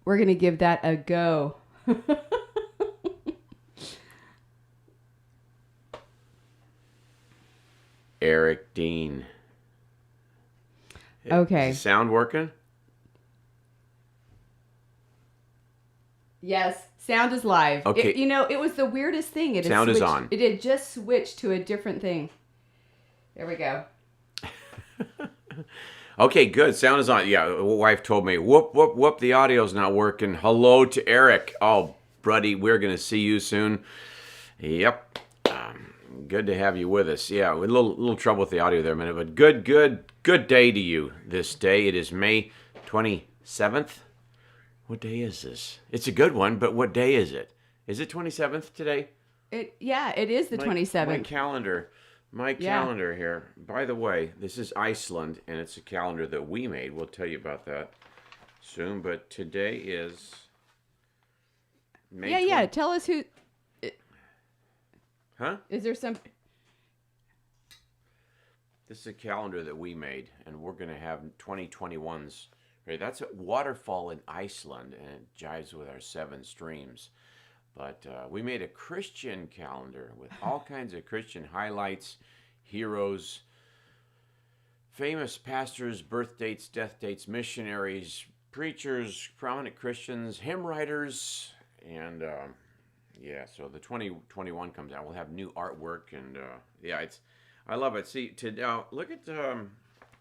we're going to give that a go. Eric Dean. Okay. Is the sound working? Yes, sound is live. Okay. It was the weirdest thing. Sound is on. It had just switched to a different thing. There we go. Okay, good. Sound is on. Yeah, wife told me, whoop, whoop, whoop, the audio's not working. Hello to Eric. Oh, buddy, we're going to see you soon. Yep. Good to have you with us. Yeah, a little trouble with the audio there a minute, but good day to you this day. It is May 27th. What day is this? It's a good one, but what day is it? Is it 27th today? It is the 27th. My calendar here. By the way, this is Iceland, and it's a calendar that we made. We'll tell you about that soon, but today is May 20th. Yeah. Tell us who... Huh? Is there some... This is a calendar that we made, and we're going to have 2021's. Right, that's a waterfall in Iceland, and it jives with our 7 streams. But we made a Christian calendar with all kinds of Christian highlights, heroes, famous pastors, birth dates, death dates, missionaries, preachers, prominent Christians, hymn writers, and so the 2021 comes out. We'll have new artwork, and I love it. See, look at.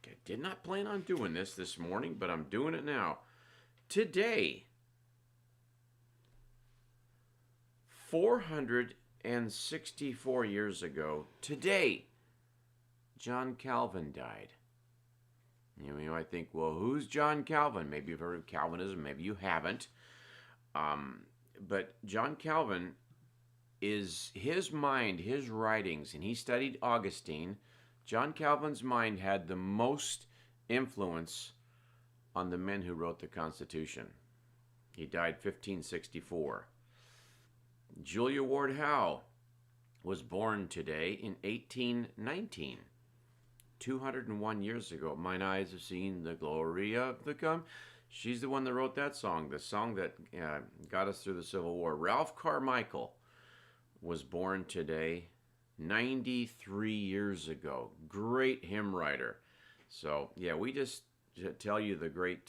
I did not plan on doing this morning, but I'm doing it now. Today, 464 years ago, today, John Calvin died. You might think, well, who's John Calvin? Maybe you've heard of Calvinism, maybe you haven't. But John Calvin is his mind, his writings, and he studied Augustine. John Calvin's mind had the most influence on the men who wrote the Constitution. He died 1564. Julia Ward Howe was born today in 1819, 201 years ago. Mine eyes have seen the glory of the come. She's the one that wrote that song, the song that got us through the Civil War. Ralph Carmichael was born today, 93 years ago. Great hymn writer. So yeah, we just tell you the great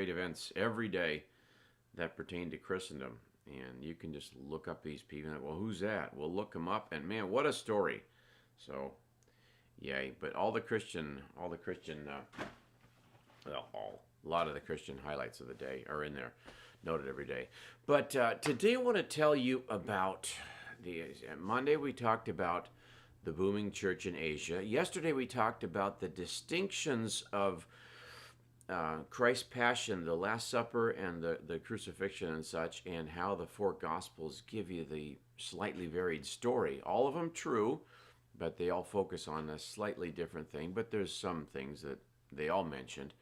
events every day that pertain to Christendom, and you can just look up these people. And, well, who's that? We'll look them up, and man, what a story! So, yay! But a lot of the Christian highlights of the day are in there, noted every day. But today I want to tell you about. Monday we talked about the booming church in Asia. Yesterday we talked about the distinctions of Christ's Passion, the Last Supper, and the crucifixion and such, and how the 4 Gospels give you the slightly varied story. All of them true, but they all focus on a slightly different thing, but there's some things that they all mentioned.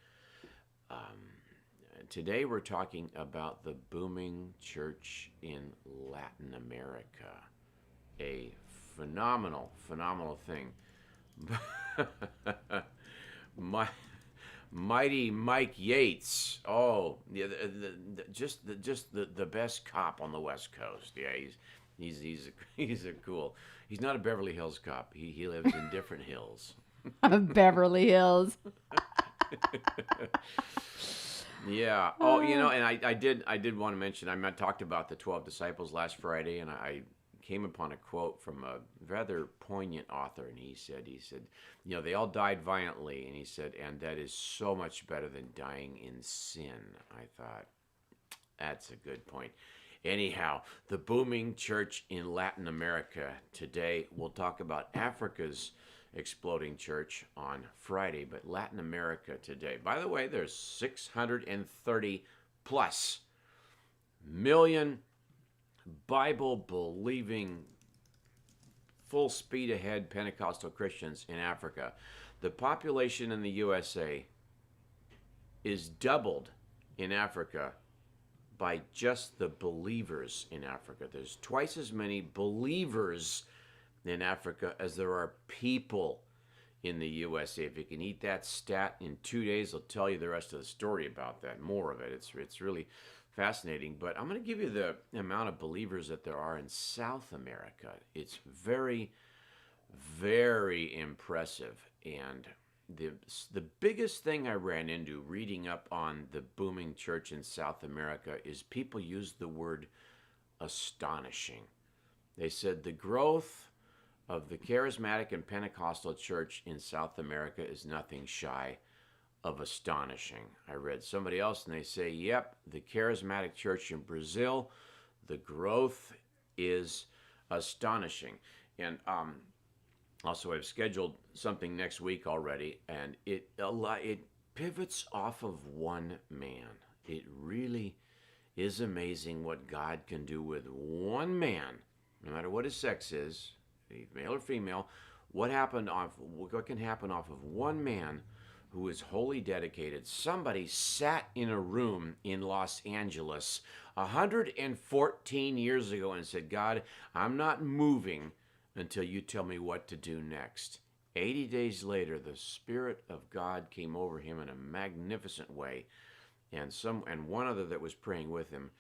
Today we're talking about the booming church in Latin America. A phenomenal thing. Mighty Mike Yates. Oh, yeah, just the best cop on the West Coast. Yeah, he's a cool. He's not a Beverly Hills cop. He lives in different hills. Beverly Hills. Yeah. Oh, and I did want to mention, I talked about the 12 disciples last Friday, and I came upon a quote from a rather poignant author, and he said, they all died violently, and he said, and that is so much better than dying in sin. I thought, that's a good point. Anyhow, the booming church in Latin America today. We'll talk about Africa's exploding church on Friday, but Latin America today. By the way, there's 630 plus million Bible-believing, full speed ahead Pentecostal Christians in Africa. The population in the USA is doubled in Africa by just the believers in Africa. There's twice as many believers in Africa as there are people in the USA. If you can eat that stat in 2 days, I'll tell you the rest of the story about that, more of it. It's really fascinating. But I'm going to give you the amount of believers that there are in South America. It's very, very impressive. And the biggest thing I ran into reading up on the booming church in South America is people use the word astonishing. They said the growth of the charismatic and Pentecostal church in South America is nothing shy of astonishing. I read somebody else and they say, yep, the charismatic church in Brazil, the growth is astonishing. And also I've scheduled something next week already, and it pivots off of one man. It really is amazing what God can do with one man, no matter what his sex is, male or female. What can happen off of one man who is wholly dedicated. Somebody sat in a room in Los Angeles 114 years ago and said, God, I'm not moving until you tell me what to do next. 80 days later, the Spirit of God came over him in a magnificent way, and one other that was praying with him,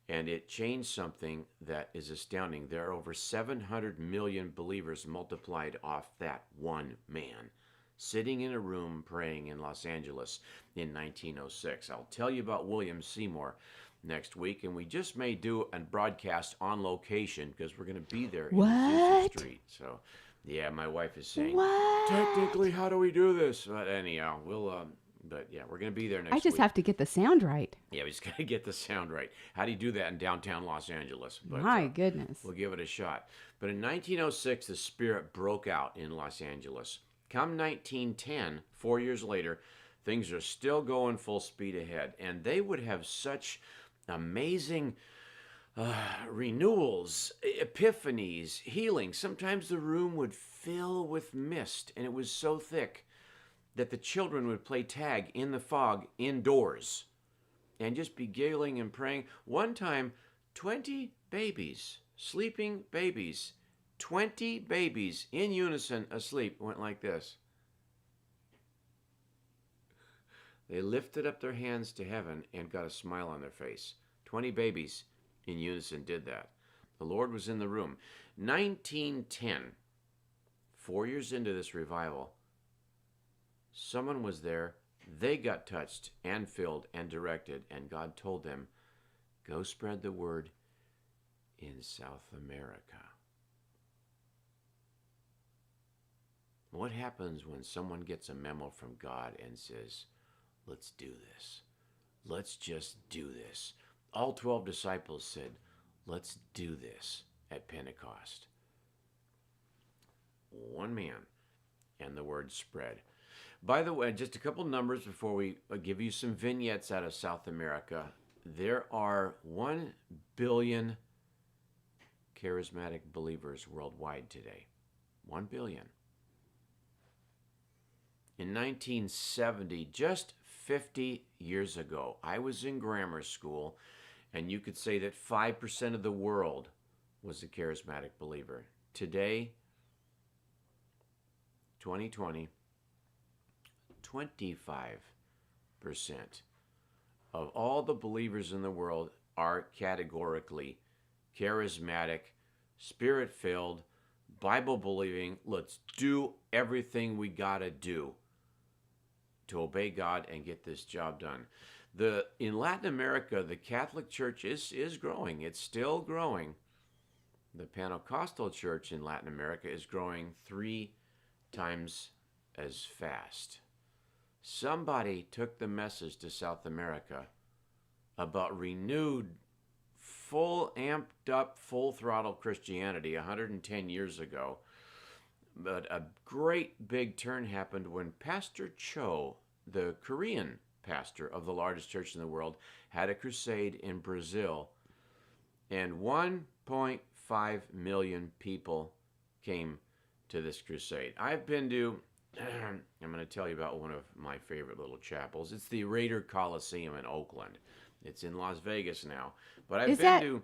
and it changed something that is astounding. There are over 700 million believers multiplied off that one man, sitting in a room praying in Los Angeles in 1906. I'll tell you about William Seymour next week, and we just may do a broadcast on location because we're going to be there in Azusa Street. So, yeah, my wife is saying, technically, how do we do this? But anyhow, but yeah, we're going to be there next week. I just have to get the sound right. Yeah, we just got to get the sound right. How do you do that in downtown Los Angeles? But, my goodness. We'll give it a shot. But in 1906, the Spirit broke out in Los Angeles. Come 1910, 4 years later, things are still going full speed ahead. And they would have such amazing renewals, epiphanies, healing. Sometimes the room would fill with mist, and it was so thick that the children would play tag in the fog indoors and just be giggling and praying. One time, 20 babies, sleeping babies, 20 babies in unison asleep went like this. They lifted up their hands to heaven and got a smile on their face. 20 babies in unison did that. The Lord was in the room. 1910, 4 years into this revival, someone was there. They got touched and filled and directed, and God told them, go spread the word in South America. What happens when someone gets a memo from God and says, let's do this. Let's just do this. All 12 disciples said, let's do this at Pentecost. One man, and the word spread. By the way, just a couple numbers before we give you some vignettes out of South America. There are 1 billion charismatic believers worldwide today. 1 billion. In 1970, just 50 years ago, I was in grammar school, and you could say that 5% of the world was a charismatic believer. Today, 2020, 25% of all the believers in the world are categorically charismatic, Spirit-filled, Bible-believing. Let's do everything we got to do to obey God and get this job done. In Latin America, the Catholic Church is growing. It's still growing. The Pentecostal Church in Latin America is growing 3 times as fast. Somebody took the message to South America about renewed, full amped up, full throttle Christianity 110 years ago. But a great big turn happened when Pastor Cho, the Korean pastor of the largest church in the world, had a crusade in Brazil, and 1.5 million people came to this crusade. I've been to, I'm going to tell you about one of my favorite little chapels. It's the Raider Coliseum in Oakland. It's in Las Vegas now. But I've been to...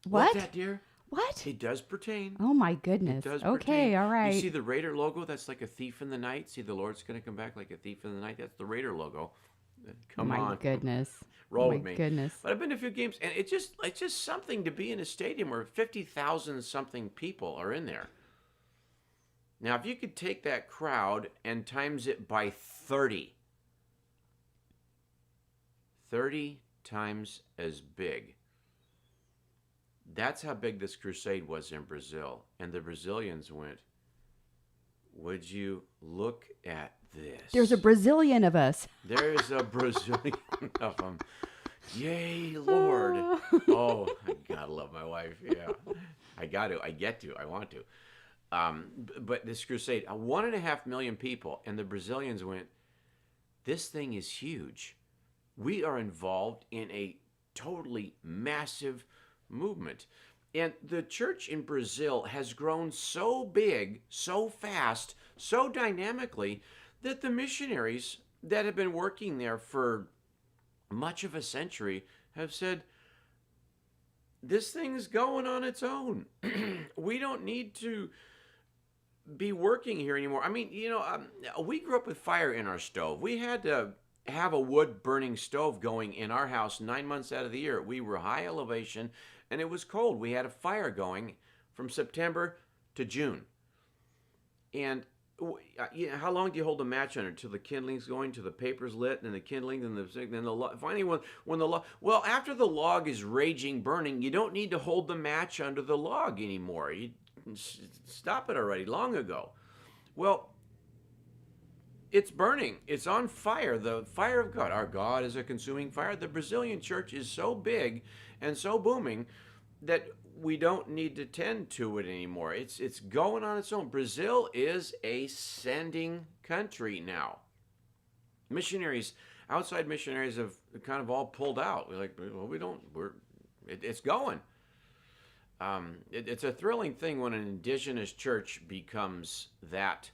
What's that, dear? What? It does pertain. Oh, my goodness. It does okay, pertain. all right. You see the Raider logo? That's like a thief in the night. See, the Lord's going to come back like a thief in the night? That's the Raider logo. Come My on. goodness. Roll My with me. goodness. But I've been to a few games, and it's just something to be in a stadium where 50,000 something people are in there. Now, if you could take that crowd and times it by 30 times as big. That's how big this crusade was in Brazil. And the Brazilians went, would you look at this? There's a Brazilian of us. There's a Brazilian of them. Yay, Lord. Oh, I gotta love my wife. Yeah. I want to. But this crusade, 1.5 million people, and the Brazilians went, this thing is huge. We are involved in a totally massive movement. And the church in Brazil has grown so big, so fast, so dynamically, that the missionaries that have been working there for much of a century have said, this thing's going on its own. We don't need to be working here anymore. I mean, we grew up with fire in our stove. We had to have a wood burning stove going in our house 9 months out of the year. We were high elevation and it was cold. We had a fire going from September to June. And how long do you hold a match under? Till the kindling's going, till the paper's lit, and the kindling, and finally when the log. Well, after the log is raging, burning, you don't need to hold the match under the log anymore. You stop it already long ago. Well, it's burning. It's on fire. The fire of God. Our God is a consuming fire. The Brazilian church is so big and so booming that we don't need to tend to it anymore. It's going on its own. Brazil is a sending country now. Outside missionaries have kind of all pulled out. We're like, well, it's going. It's a thrilling thing when an indigenous church becomes that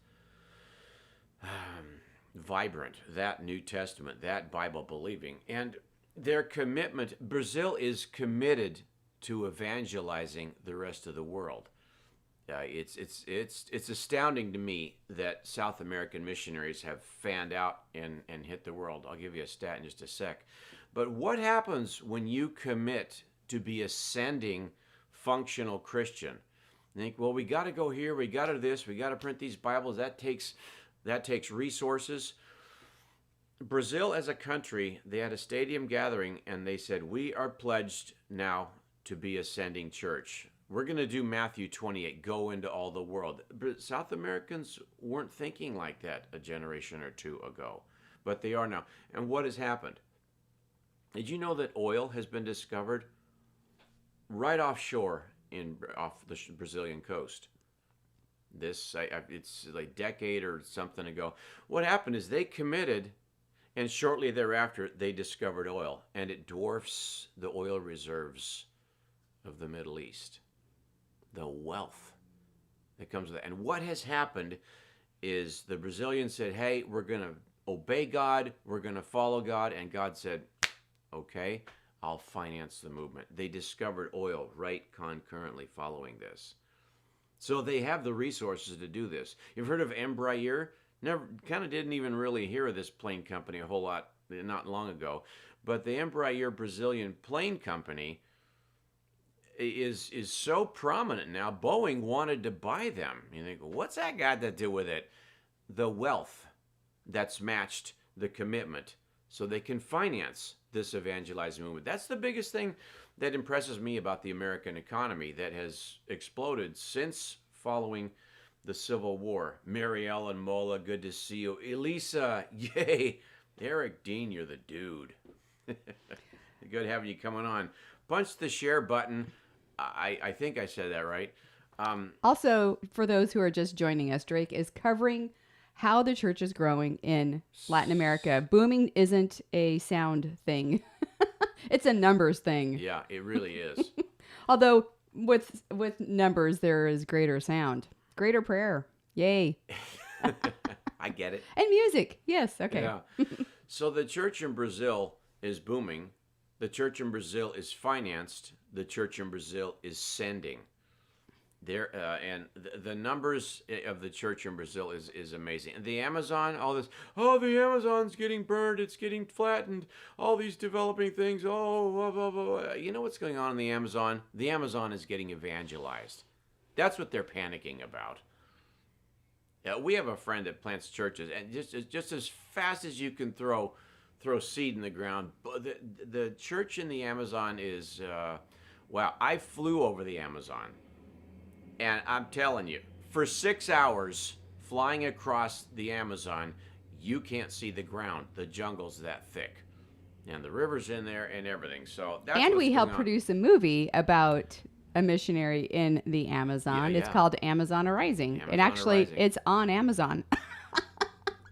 vibrant, that New Testament, that Bible believing. And their commitment, Brazil is committed to evangelizing the rest of the world. It's astounding to me that South American missionaries have fanned out and hit the world. I'll give you a stat in just a sec. But what happens when you commit to be a sending, functional Christian? You think, well, we got to go here, we got to do this, we got to print these Bibles. That takes resources. Brazil as a country, they had a stadium gathering and they said, we are pledged now to be a sending church. We're going to do Matthew 28, go into all the world. But South Americans weren't thinking like that a generation or two ago, but they are now. And what has happened? Did you know that oil has been discovered right offshore off the Brazilian coast? It's like a decade or something ago. What happened is they committed, and shortly thereafter they discovered oil, and it dwarfs the oil reserves of the Middle East. The wealth that comes with that. And what has happened is the Brazilians said, hey, we're going to obey God, we're going to follow God, and God said, okay, I'll finance the movement. They discovered oil right concurrently following this. So they have the resources to do this. You've heard of Embraer? Never, kind of didn't even really hear of this plane company a whole lot not long ago. But the Embraer Brazilian plane company is so prominent now. Boeing wanted to buy them. You think, what's that got to do with it? The wealth that's matched the commitment so they can finance this evangelizing movement. That's the biggest thing that impresses me about the American economy that has exploded since following the Civil War. Mary Ellen Mola, good to see you. Elisa, yay. Eric Dean, you're the dude. Good having you coming on. Punch the share button. I think I said that right. Also, for those who are just joining us, Drake is covering how the church is growing in Latin America. Booming isn't a sound thing. It's a numbers thing. Yeah, it really is. Although with numbers, there is greater sound, greater prayer. Yay. I get it. And music. Yes. Okay. Yeah. So the church in Brazil is booming. The church in Brazil is financed. The church in Brazil is sending. There and the numbers of the church in Brazil is amazing. And the Amazon, all this, oh, the Amazon's getting burned, it's getting flattened, all these developing things, oh, blah, blah, blah. You know what's going on in the Amazon? The Amazon is getting evangelized. That's what they're panicking about. We have a friend that plants churches, and just as fast as you can throw seed in the ground, the church in the Amazon is, wow, I flew over the Amazon. And I'm telling you, for 6 hours flying across the Amazon, you can't see the ground. The jungle's that thick. And the river's in there and everything. So that's And what's we going helped on. produce a movie about a missionary in the Amazon. Yeah, It's yeah. called Amazon Arising. Amazon And actually, Arising. it's on Amazon.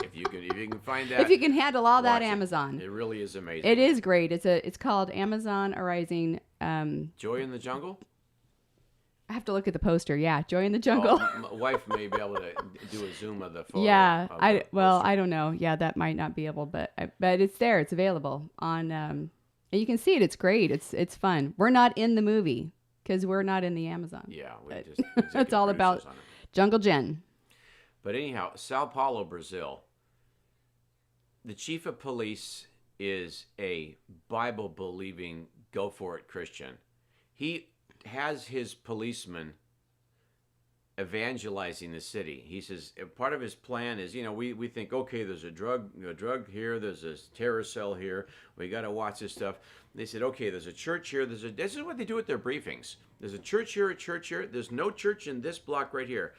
If you can find that, If you can handle all that watch it. Amazon. It really is amazing. It is great. It's called Amazon Arising. Joy in the Jungle? I have to look at the poster. Yeah, Joy in the Jungle. Oh, my wife may be able to do a zoom of the photo. Yeah, of the well, poster. I don't know. Yeah, that might not be able, but it's there. It's available on. And you can see it. It's great. It's fun. We're not in the movie because we're not in the Amazon. Yeah, we But just it's all about producers on it. Jungle Jen. But anyhow, Sao Paulo, Brazil. The chief of police is a Bible-believing, go-for-it Christian. He has his policemen evangelizing the city. He says part of his plan is, we think, okay, there's a drug here, there's a terror cell here, we got to watch this stuff. They said, okay, there's a church here, this is what they do at their briefings. There's a church here, there's no church in this block right here.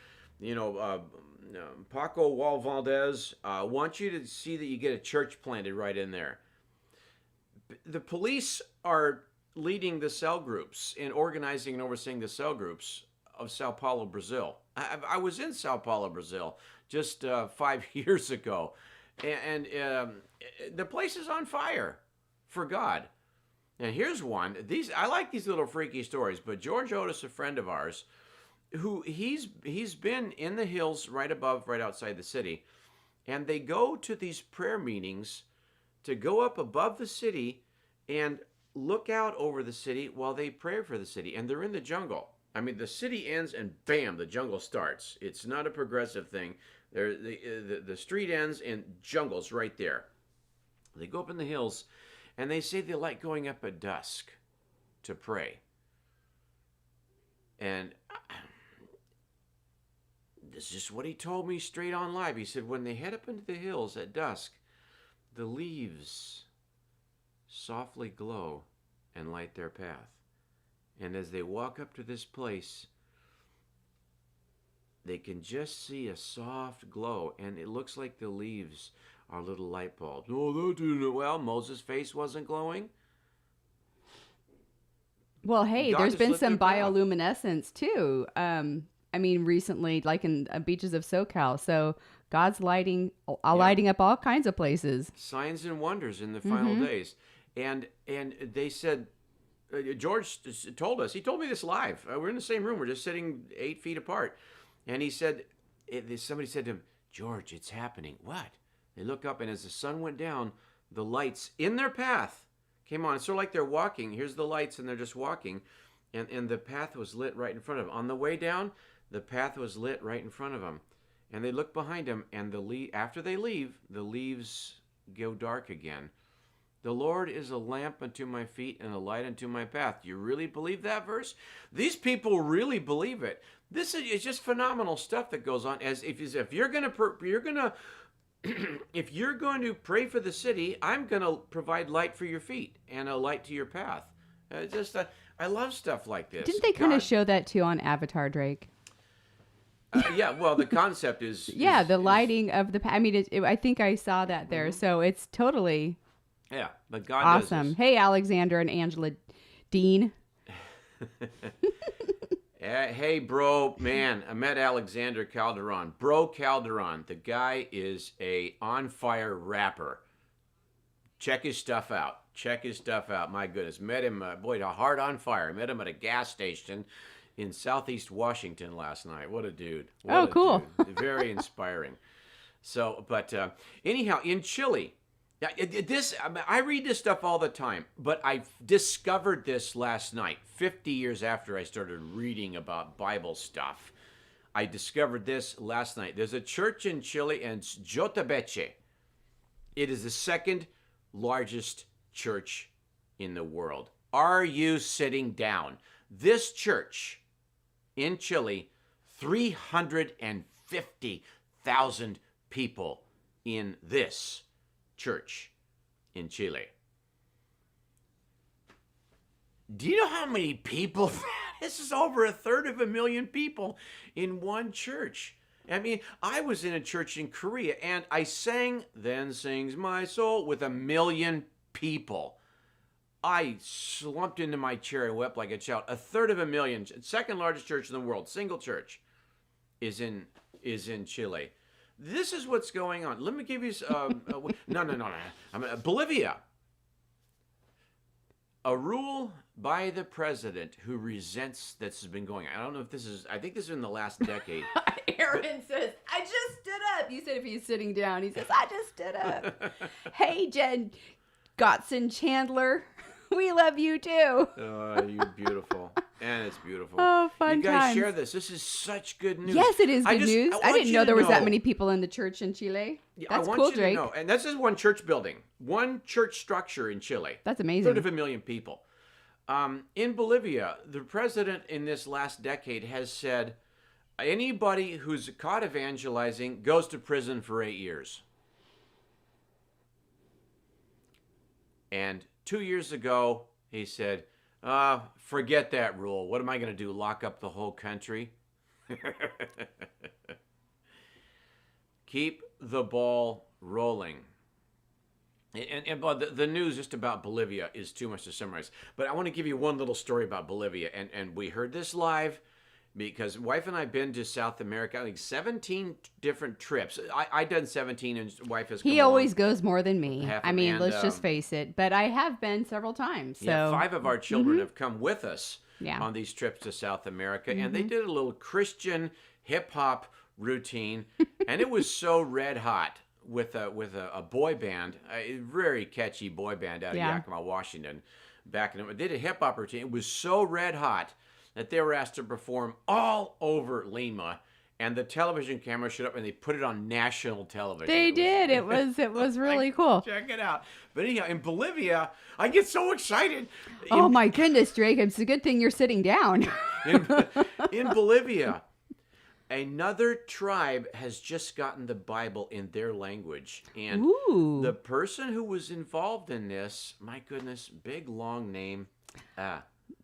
Paco Wal Valdez, want you to see that you get a church planted right in there. The police are leading the cell groups and organizing and overseeing the cell groups of Sao Paulo, Brazil. I was in Sao Paulo, Brazil just 5 years ago, and the place is on fire for God. And here's one. I like these little freaky stories, but George Otis, a friend of ours, who he's been in the hills right outside the city, and they go to these prayer meetings to go up above the city and look out over the city while they pray for the city, and they're in the jungle. I mean, the city ends and bam, the jungle starts. It's not a progressive thing. The street ends and jungle's right there. They go up in the hills, and they say they like going up at dusk to pray. And this is just what he told me straight on live. He said when they head up into the hills at dusk, the leaves softly glow and light their path. And as they walk up to this place, they can just see a soft glow, and it looks like the leaves are little light bulbs. Oh, that didn't. Well, Moses' face wasn't glowing. Well, hey, God there's has been lit some their path. bioluminescence too. I mean, recently, like in beaches of SoCal. So God's lighting up all kinds of places. Signs and wonders in the final days. And they said, George told us, he told me this live. We're in the same room. We're just sitting 8 feet apart. And he said, somebody said to him, George, it's happening. What? They look up, and as the sun went down, the lights in their path came on. It's sort of like they're walking. Here's the lights, and they're just walking. And the path was lit right in front of them. On the way down, the path was lit right in front of them. And they look behind them, and after they leave, the leaves go dark again. The Lord is a lamp unto my feet and a light unto my path. Do you really believe that verse? These people really believe it. This is just phenomenal stuff that goes on. As if you're gonna if you're going to pray for the city, I'm gonna provide light for your feet and a light to your path. I love stuff like this. Didn't they kind of show that too on Avatar, Drake? Yeah, well, the concept is Yeah, the lighting of the. I mean, I think I saw that there, so it's totally yeah, but God awesome. does Hey, Alexander and Angela Dean. this. Hey, bro, man, I met Alexander Calderon. Bro Calderon, the guy is a on-fire rapper. Check his stuff out. My goodness, met him, boy, a heart on fire. Met him at a gas station in Southeast Washington last night. What a dude. Oh, cool. Dude. Very inspiring. So, but anyhow, in Chile, Yeah, I read this stuff all the time, but I discovered this last night, 50 years after I started reading about Bible stuff. I discovered this last night. There's a church in Chile, and it's Jotabeche. It is the second largest church in the world. Are you sitting down? This church in Chile, 350,000 people in this church in Chile. Do you know how many people? This is over 1/3 of a million people in one church. I mean, I was in a church in Korea and I sang "Then Sings My Soul" with 1 million people. I slumped into my chair and wept like a child. 1/3 of a million, second largest church in the world, single church, is in Chile. This is what's going on. Let me give you no. Bolivia. A rule by the president who resents this has been going on. I don't know if this is, I think this is in the last decade. Aaron says, I just stood up. You said if he's sitting down, he says, I just stood up. Hey, Jen Gotson Chandler. We love you too. Oh, you're beautiful. And it's beautiful. Oh, fun You guys times. share this. This is such good news. Yes, it is good news. I want didn't you know to there was that many people in the church in Chile. Yeah, That's I want cool, you Drake. to know. And this is one church building, one church structure in Chile. That's amazing. 1/3 of a million people. In Bolivia, the president in this last decade has said anybody who's caught evangelizing goes to prison for 8 years. And 2 years ago, he said, forget that rule. What am I going to do? Lock up the whole country? Keep the ball rolling. And the news just about Bolivia is too much to summarize. But I want to give you one little story about Bolivia. And we heard this live because wife and I have been to South America, I think 17 different trips. I done 17 and wife has come He always goes more than me. Half I of- mean, and, let's just face it. But I have been several times. So Yeah, 5 of our children have come with us Yeah. on these trips to South America, and they did a little Christian hip hop routine, and it was so red hot with a boy band, a very catchy boy band out of Yeah. Yakima, Washington. Back in they did a hip hop routine. It was so red hot that they were asked to perform all over Lima. And the television camera showed up, and they put it on national television. they did. It was really cool. Check it out. But anyhow, in Bolivia, I get so excited. Oh my goodness, Drake! It's a good thing you're sitting down. In Bolivia, another tribe has just gotten the Bible in their language. And Ooh. the person who was involved in this, my goodness, big long name.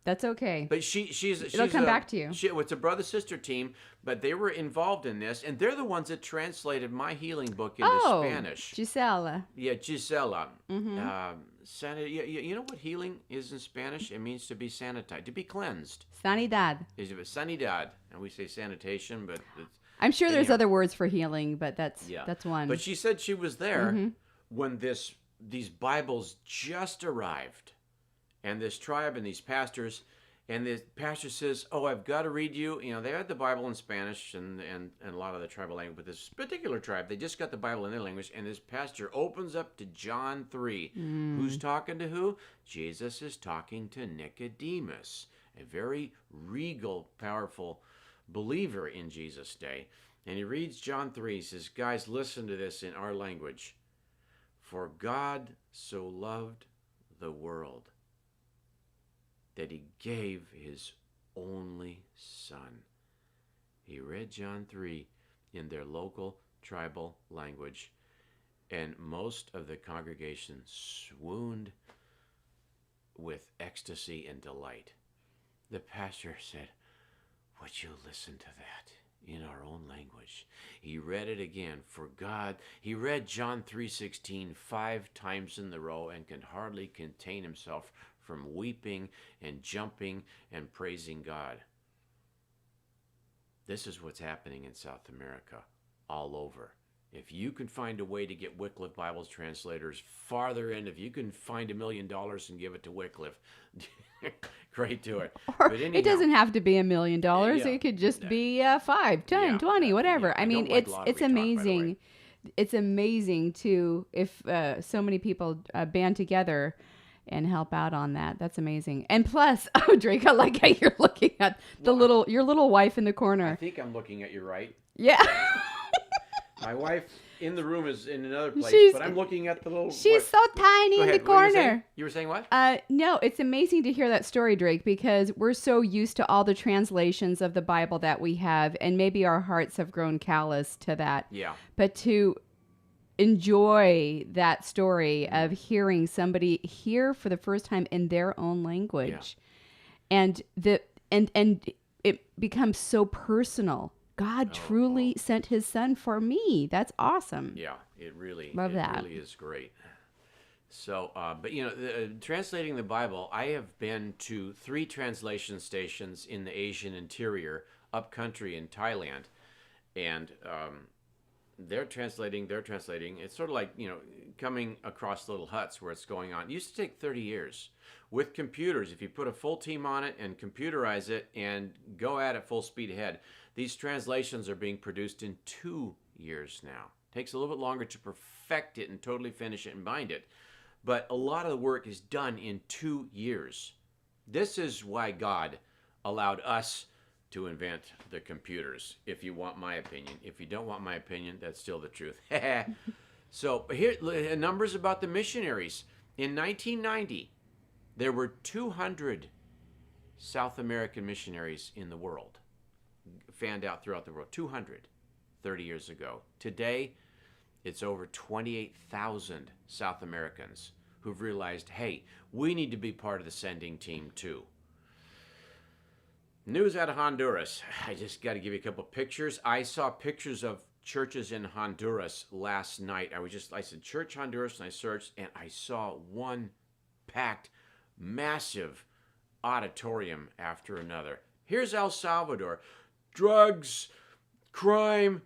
That's okay. But she's It'll come back to you. It's a brother-sister team, but they were involved in this, and they're the ones that translated my healing book into Spanish. Gisela. Yeah, Gisela. You know what healing is in Spanish? It means to be sanitized, to be cleansed. Sanidad. Is it sanidad? And we say sanitation, but it's, I'm sure there's anyhow. other words for healing, but that's one. But she said she was there when these Bibles just arrived, and this tribe and these pastors, and the pastor says, "Oh, I've got to read you." You know, they had the Bible in Spanish and a lot of the tribal language, but this particular tribe, they just got the Bible in their language, and this pastor opens up to John 3. Who's talking to who? Jesus is talking to Nicodemus, a very regal, powerful believer in Jesus' day. And he reads John 3. He says, guys, listen to this in our language. For God so loved the world that he gave his only son. He read John 3 in their local tribal language, and most of the congregation swooned with ecstasy and delight. The pastor said, would you listen to that in our own language? He read it again. For God, he read John 3:16 5 times in the row and can hardly contain himself from weeping and jumping and praising God. This is what's happening in South America, all over. If you can find a way to get Wycliffe Bible translators farther in, if you can find $1 million and give it to Wycliffe, great, do it. Or But anyhow, it doesn't have to be $1 million. Yeah. It could just be 5, 10, Yeah. 20, whatever. Yeah. I mean, don't like it's lottery talk, by the way. amazing it's amazing too if so many people band together and help out on that. That's amazing. And plus, oh Drake, I like how you're looking at your little wife in the I corner. think I'm looking at you right. Yeah. My wife in the room is in another place, She's- but I'm looking at the little. She's so tiny Go in ahead. the What were you saying? corner. You were saying what? No, it's amazing to hear that story, Drake, because we're so used to all the translations of the Bible that we have, and maybe our hearts have grown callous to that. Yeah. But to enjoy that story of hearing somebody hear for the first time in their own language, and it becomes so personal. God truly sent His Son for me. That's awesome. Yeah, it really really is great. So, but translating the Bible, I have been to 3 translation stations in the Asian interior, up country in Thailand, and they're translating. It's sort of like, coming across little huts where it's going on. It used to take 30 years. With computers, if you put a full team on it and computerize it and go at it full speed ahead, these translations are being produced in 2 years now. Takes a little bit longer to perfect it and totally finish it and bind it. But a lot of the work is done in 2 years. This is why God allowed us to invent the computers, if you want my opinion. If you don't want my opinion, that's still the truth. So here, numbers about the missionaries. In 1990, there were 200 South American missionaries in the world, fanned out throughout the world. 200, 30 years ago. Today, it's over 28,000 South Americans who've realized, hey, we need to be part of the sending team too. News out of Honduras. I just got to give you a couple pictures. I saw pictures of churches in Honduras last night. I said church Honduras, and I searched, and I saw one packed, massive auditorium after another. Here's El Salvador. Drugs, crime,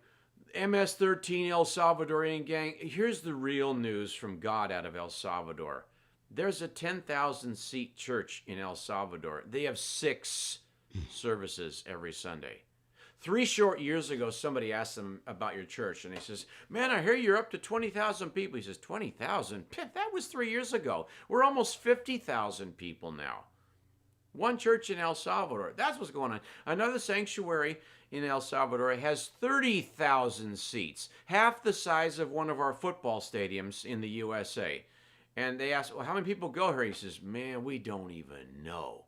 MS-13 El Salvadorian gang. Here's the real news from God out of El Salvador. There's a 10,000-seat church in El Salvador. They have 6 services every Sunday. 3 short years ago, somebody asked them about your church, and he says, man, I hear you're up to 20,000 people. He says, 20,000? That was 3 years ago. We're almost 50,000 people now. One church in El Salvador. That's what's going on. Another sanctuary in El Salvador has 30,000 seats, half the size of one of our football stadiums in the USA. And they asked, well, how many people go here? He says, man, we don't even know.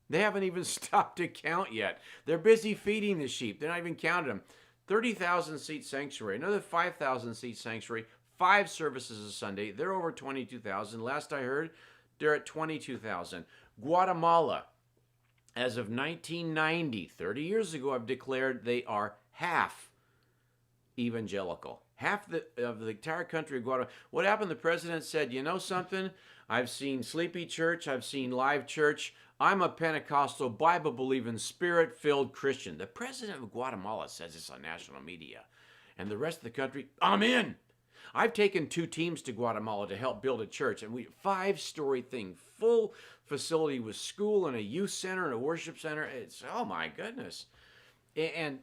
They haven't even stopped to count yet. They're busy feeding the sheep. They're not even counting them. 30,000 seat sanctuary, another 5,000 seat sanctuary, 5 services a Sunday. They're over 22,000. Last I heard, they're at 22,000. Guatemala, as of 1990, 30 years ago, I've declared they are half evangelical. Half of the entire country of Guatemala. What happened? The president said, you know something? I've seen Sleepy Church. I've seen Live Church. I'm a Pentecostal, Bible-believing, Spirit-filled Christian. The president of Guatemala says this on national media. And the rest of the country, I'm in. I've taken 2 teams to Guatemala to help build a church. And 5-story thing, full facility with school and a youth center and a worship center. It's, oh my goodness. And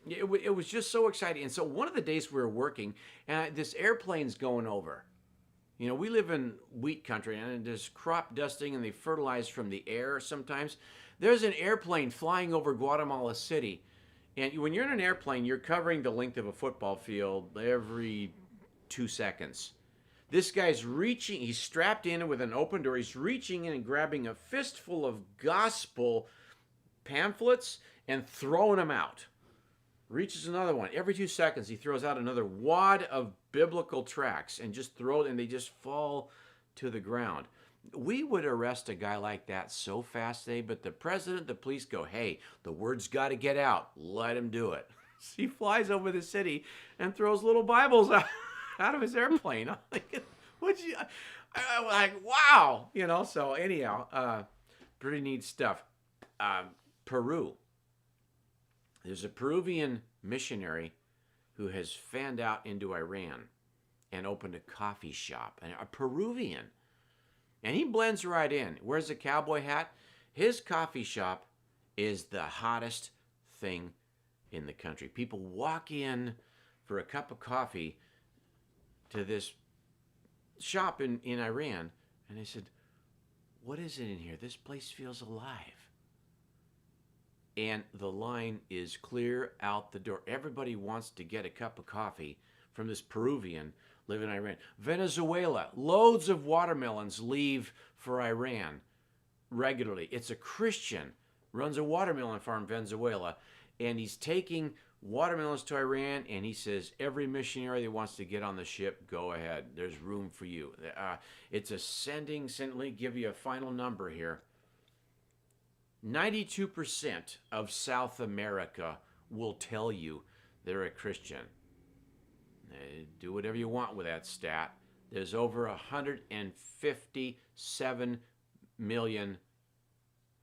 it was just so exciting. And so one of the days we were working, and this airplane's going over. You know, we live in wheat country, and there's crop dusting, and they fertilize from the air sometimes. There's an airplane flying over Guatemala City. And when you're in an airplane, you're covering the length of a football field every 2 seconds. This guy's reaching, he's strapped in with an open door. He's reaching in and grabbing a fistful of gospel pamphlets and throwing them out. Reaches another one. Every 2 seconds, he throws out another wad of biblical tracts and just and they just fall to the ground. We would arrest a guy like that so fast today, but the president, the police go, hey, the word's got to get out. Let him do it. He flies over the city and throws little Bibles out of his airplane. I'm like, I'm like, wow. You know, so anyhow, pretty neat stuff. Peru. There's a Peruvian missionary who has fanned out into Iran and opened a coffee shop. And a Peruvian. And he blends right in. Wears a cowboy hat. His coffee shop is the hottest thing in the country. People walk in for a cup of coffee to this shop in Iran, and I said, "What is it in here? This place feels alive." And the line is clear out the door. Everybody wants to get a cup of coffee from this Peruvian living in Iran. Venezuela, loads of watermelons leave for Iran regularly. It's a Christian, runs a watermelon farm in Venezuela, and he's taking watermelons to Iran, and he says, every missionary that wants to get on the ship, go ahead. There's room for you. It's ascending. Let me give you a final number here. 92% of South America will tell you they're a Christian. Do whatever you want with that stat. There's over 157 million.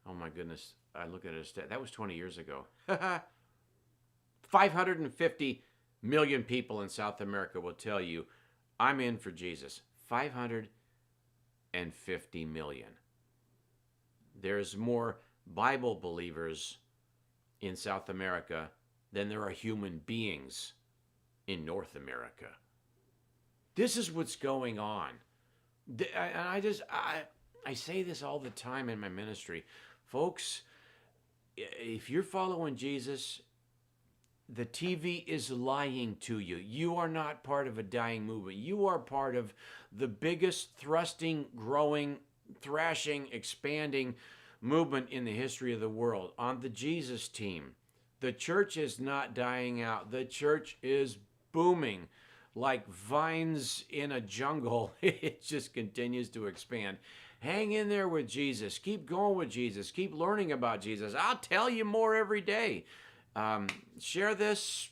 Oh my goodness. I look at a stat. That was 20 years ago. 550 million people in South America will tell you, I'm in for Jesus. 550 million. There's more Bible believers in South America than there are human beings in North America. This is what's going on. And I say this all the time in my ministry. Folks, if you're following Jesus, the TV is lying to you. You are not part of a dying movement. You are part of the biggest thrusting, growing, thrashing, expanding movement in the history of the world. On the Jesus team, the church is not dying out. The church is booming like vines in a jungle. It just continues to expand. Hang in there with Jesus. Keep going with Jesus. Keep learning about Jesus. I'll tell you more every day. Share this.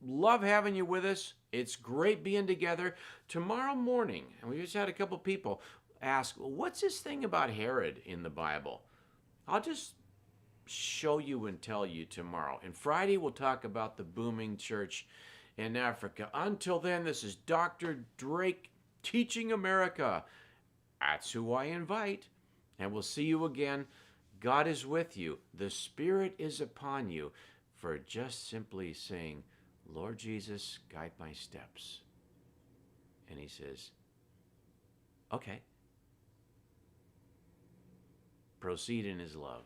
Love having you with us. It's great being together. Tomorrow morning, and we just had a couple people ask, well, what's this thing about Herod in the Bible? I'll just show you and tell you tomorrow. And Friday, we'll talk about the booming church in Africa. Until then, this is Dr. Drake teaching America. That's who I invite. And we'll see you again. God is with you. The Spirit is upon you for just simply saying, Lord Jesus, guide my steps. And he says, okay. Proceed in his love.